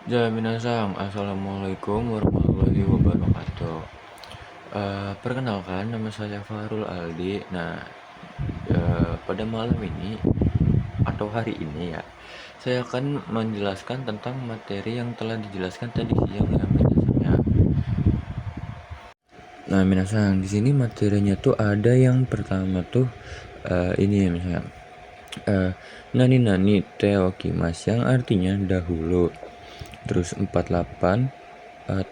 Minasan, assalamualaikum warahmatullahi wabarakatuh. Perkenalkan, nama saya Fahrul Aldi. Pada malam ini atau hari ini ya, saya akan menjelaskan tentang materi yang telah dijelaskan tadi siang ya, minasan ya. Nah, minasan, di sini materinya tuh ada yang pertama tuh ini ya, misalnya nani nani teokimas yang artinya dahulu. Terus 48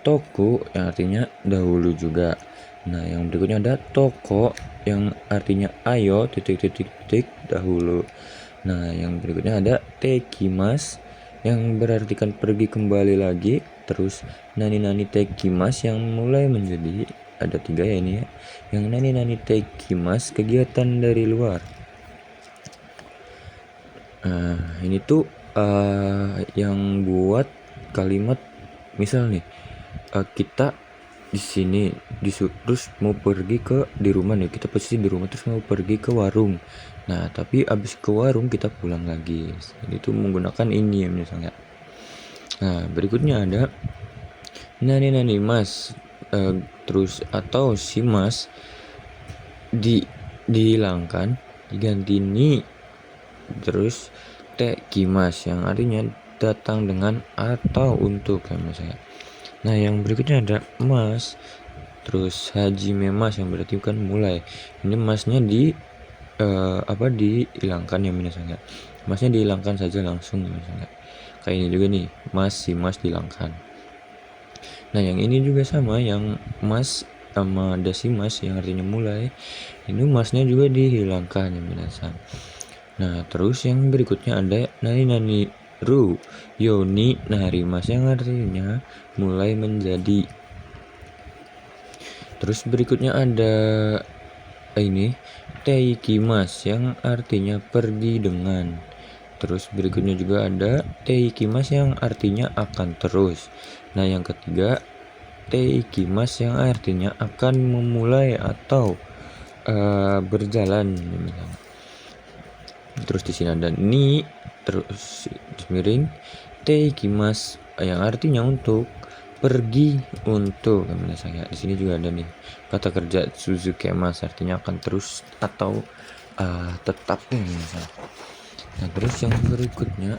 toku yang artinya dahulu juga. Nah, yang berikutnya ada toko yang artinya ayo titik dahulu. Nah, yang berikutnya ada tekimas yang berartikan pergi kembali lagi. Terus nani nani tekimas yang mulai menjadi ada 3 ya ini ya. Yang nani nani tekimas kegiatan dari luar. Ini tuh yang buat kalimat misal nih kita di sini terus mau pergi ke di rumah nih, kita posisi di rumah terus mau pergi ke warung. Nah, tapi abis ke warung kita pulang lagi. Ini tuh menggunakan ini ya misalnya. Nah, berikutnya ada nani nani mas, terus atau si mas dihilangkan diganti ni terus tekimas yang artinya datang dengan atau untuk ya misalnya. Nah, yang berikutnya ada mas terus haji memas yang berarti kan mulai. Ini masnya dihilangkan ya misalnya. Masnya dihilangkan saja langsung misalnya. Kayak ini juga nih, si mas dihilangkan. Nah, yang ini juga sama, yang mas sama dasi mas yang artinya mulai. Ini masnya juga dihilangkan ya minasan. Nah, terus yang berikutnya ada nani nani ru yoni narimas yang artinya mulai menjadi. Terus berikutnya ada ini teikimas yang artinya pergi dengan. Terus berikutnya juga ada teikimas yang artinya akan terus. Nah, yang ketiga teikimas yang artinya akan memulai atau berjalan. Terus di sini ada ni terus miring teikimas yang artinya untuk pergi untuk saya. Di sini juga ada nih kata kerja suzukemas artinya akan terus atau tetap nih misalnya. Nah, terus yang berikutnya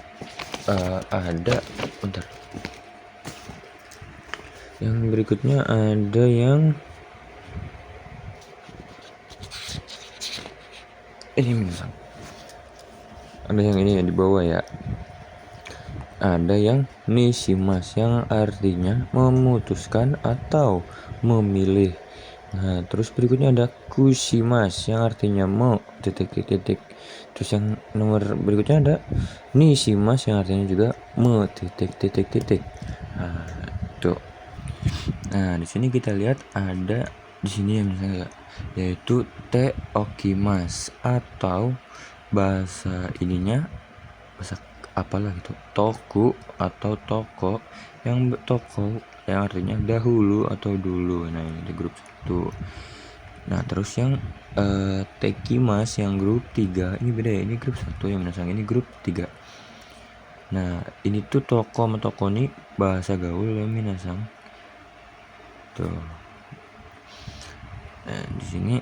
ada bentar. Yang berikutnya ada yang ini misalnya. Ada yang ini ya di bawah ya. Ada yang nishimas yang artinya memutuskan atau memilih. Nah, terus berikutnya ada kushimas yang artinya mau titik. Terus yang nomor berikutnya ada nishimas yang artinya juga me titik. Nah, tuh. Nah, di sini kita lihat ada di sini ya misalnya yaitu te okimas atau bahasa ininya bahasa apalah gitu, toku atau toko yang artinya dahulu atau dulu. Nah, ini di grup 1. Nah, terus yang tekimas yang grup 3 ini beda ya, ini grup 1 yang menasang ini grup 3. Nah, ini tuh toko sama toko ini bahasa gaul ya minasang tuh. Nah, di sini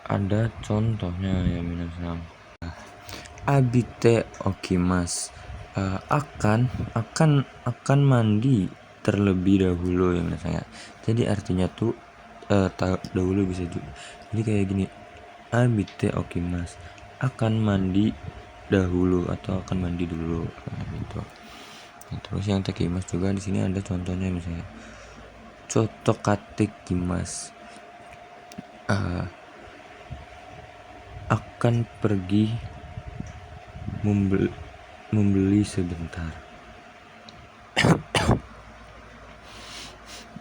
ada contohnya ya minasang. Abite okimas akan mandi terlebih dahulu ya misalnya. Jadi artinya tuh dahulu bisa juga. Jadi kayak gini, abite okimas akan mandi dahulu atau akan mandi dulu gitu. Nah, terus yang tekimas juga di sini ada contohnya misalnya cotokatekimas akan pergi membeli sebentar.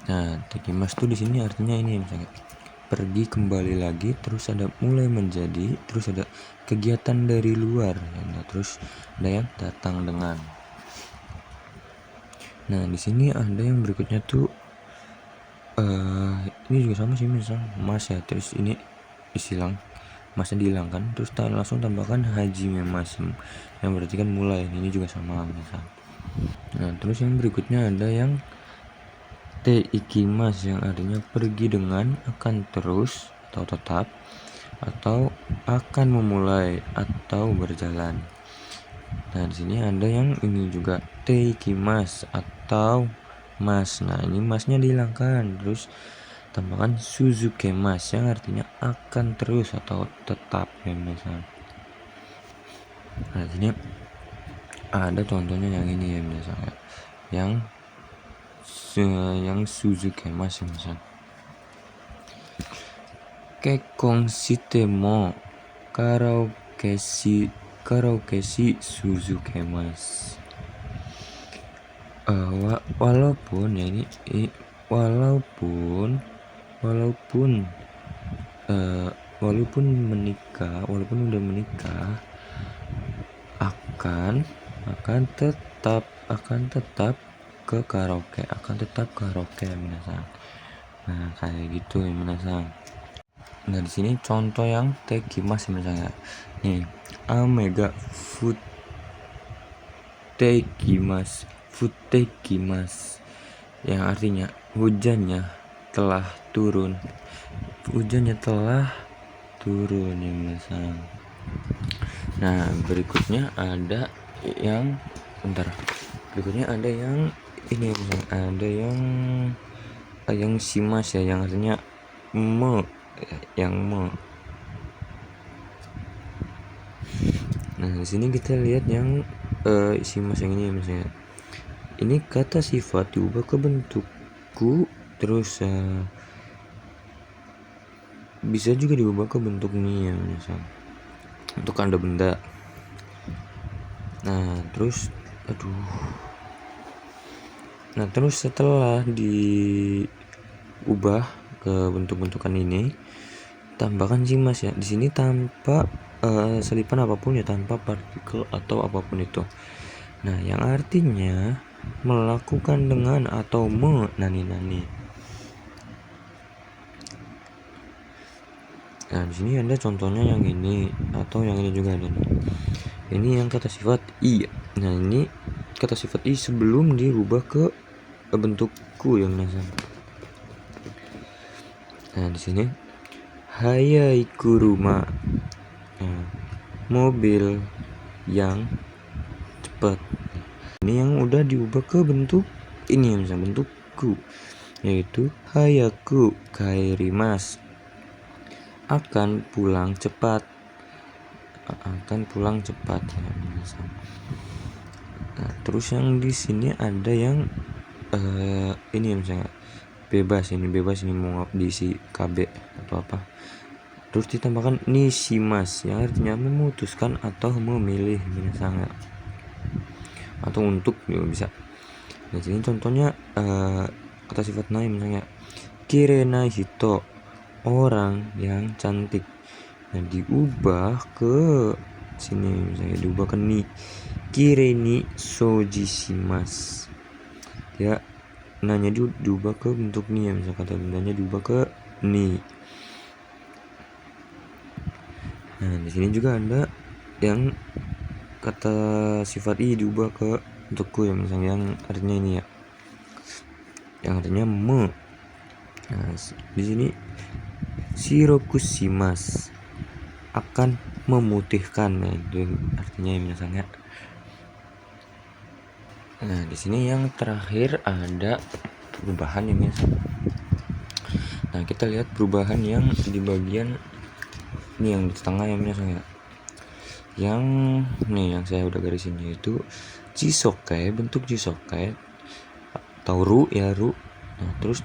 Nah, tekimas tuh di sini artinya ini misalnya pergi kembali lagi, terus ada mulai menjadi, terus ada kegiatan dari luar, nah, terus ada yang datang dengan. Nah, di sini ada yang berikutnya tuh ini juga sama sih misal mas ya, terus ini disilang masnya dihilangkan, terus langsung tambahkan haji memas yang berarti kan mulai. Ini juga sama misal. Nah, terus yang berikutnya ada yang te ikimas yang artinya pergi dengan, akan terus atau tetap, atau akan memulai atau berjalan. Nah, di sini ada yang ini juga te ikimas atau mas. Nah, ini masnya dihilangkan, terus tambahkan suzuke mas yang artinya akan terus atau tetap ya misalnya. Nah, di sini ada contohnya yang ini ya misalnya, yang suzuke mas ya misalnya. Kekkon shite mo karaoke shi suzuke mas. Walaupun ya ini walaupun menikah, walaupun udah menikah, akan tetap ke karaoke, akan tetap karaoke minasang. Nah, kayak gitu ya minasang. Nah, di sini contoh yang tekimas misalnya. Nih, amega futekimas yang artinya hujannya telah turun. Hujannya telah turun ya minasang. Nah, berikutnya ada yang berikutnya ada yang ini misalnya, ada yang shimas ya, yang artinya me. Nah, di sini kita lihat yang shimas yang ini misalnya. Ini kata sifat diubah ke bentuk ku, terus bisa juga diubah ke bentuk ni ya misalnya, untuk ada benda. Nah, terus setelah diubah ke bentuk-bentukan ini, tambahkan shimas ya. Di sini tanpa selipan apapun ya, tanpa partikel atau apapun itu. Nah, yang artinya melakukan dengan atau nani. Nah, di sini ada contohnya yang ini atau yang ini juga ada nih. Ini yang kata sifat i. Nah, ini kata sifat i sebelum dirubah ke bentuk ku yang nasab. Nah, di sini hayai kuruma, mobil yang cepat. Ini yang udah diubah ke bentuk ini yang misalnya bentuk ku, yaitu hayaku kairimas, akan pulang cepat ya. Nah, terus yang di sini ada yang ini misalnya bebas ini mau diisi KB atau apa, terus ditambahkan nishimas yang artinya memutuskan atau memilih misalnya, atau untuk juga bisa. Nah, sini contohnya kata sifat nai misalnya kirena hito, orang yang cantik. Nah, diubah ke sini misalnya, diubah ke ni, kireni sojishimas ya. Nanya diubah ke bentuk ni ya, misalnya kata bendanya diubah ke ni. Nah, di sini juga ada yang kata sifat i diubah ke bentukku ya, misalnya yang artinya ini ya, yang artinya me. Nah, di sini shirokushimas, akan memutihkan. Nah, itu artinya ya misalnya. Nah, di sini yang terakhir ada perubahan ya misalnya. Nah, kita lihat perubahan yang di bagian ini yang di tengah ya misalnya. Yang nih yang saya udah garisin yaitu jisoke, bentuk jisoke atau ru. Nah, terus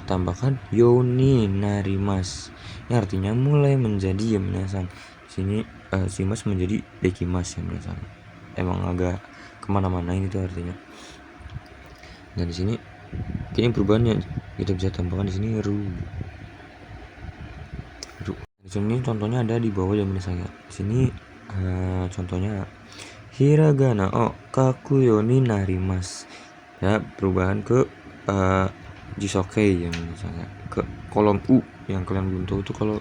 tambahkan yoni narimas yang artinya mulai menjadi ya minasang. Sini shimas menjadi dekimas ya minasang. Emang agak kemana-mana ini tuh artinya. Nah, di sini kayaknya perubahannya kita bisa tambahkan di sini ru. Di sini contohnya ada di bawah ya misalnya. Di sini contohnya hiragana o kakuyoni narimas ya, perubahan ke jisoke yang misalnya ke kolom u yang kalian belum tahu tuh. Kalau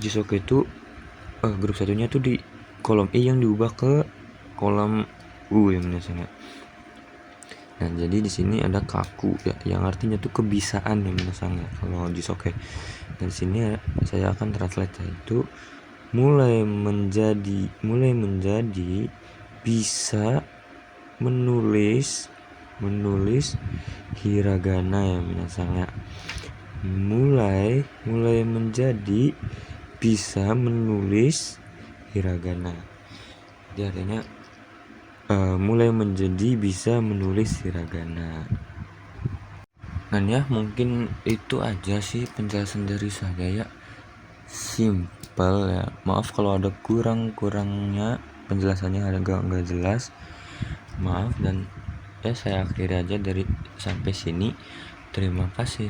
jisoke itu grup satunya tuh di kolom i yang diubah ke kolom ya minasang ya. Nah, jadi di sini ada kaku ya, yang artinya tuh kebisaan ya minasang ya. Kalau jisoke. Dan di sini saya akan translate, yaitu mulai menjadi bisa menulis hiragana ya minasang ya. Mulai menjadi bisa menulis hiragana. Jadi artinya mulai menjadi bisa menulis hiragana. Dan ya mungkin itu aja sih penjelasan dari saya ya. Simple ya. Maaf kalau ada kurangnya penjelasannya, ada nggak jelas. Maaf, dan ya saya akhiri aja dari sampai sini. Terima kasih.